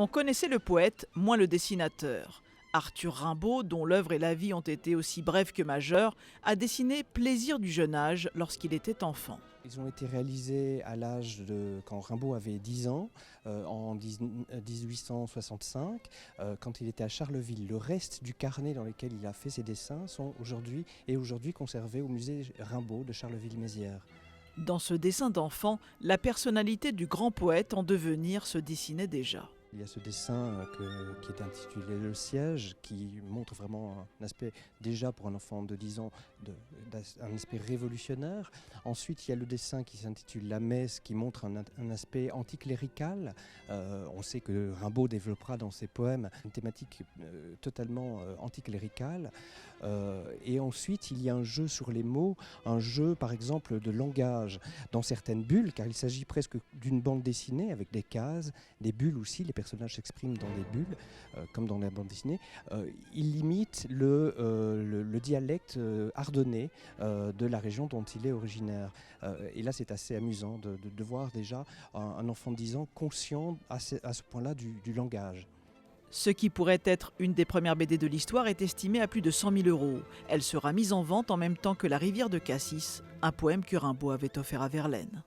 On connaissait le poète, moins le dessinateur. Arthur Rimbaud, dont l'œuvre et la vie ont été aussi brèves que majeures, a dessiné Plaisir du jeune âge lorsqu'il était enfant. Ils ont été réalisés à l'âge de quand Rimbaud avait 10 ans, en 1865, quand il était à Charleville. Le reste du carnet dans lequel il a fait ses dessins sont aujourd'hui conservés au musée Rimbaud de Charleville-Mézières. Dans ce dessin d'enfant, la personnalité du grand poète en devenir se dessinait déjà. Il y a ce dessin qui est intitulé Le siège, qui montre vraiment un aspect, déjà pour un enfant de 10 ans, un aspect révolutionnaire. Ensuite, il y a le dessin qui s'intitule La messe, qui montre un aspect anticlérical. On sait que Rimbaud développera dans ses poèmes une thématique totalement anticléricale. Et ensuite, il y a un jeu sur les mots, un jeu par exemple de langage dans certaines bulles, car il s'agit presque d'une bande dessinée avec des cases, des bulles aussi. Les personnages s'expriment dans des bulles, comme dans la bande dessinée. Il imite le dialecte ardennais de la région dont il est originaire. Et là, c'est assez amusant de voir déjà un enfant de 10 ans conscient à ce point-là du langage. Ce qui pourrait être une des premières BD de l'histoire est estimé à plus de 100 000 €. Elle sera mise en vente en même temps que La rivière de Cassis, un poème que Rimbaud avait offert à Verlaine.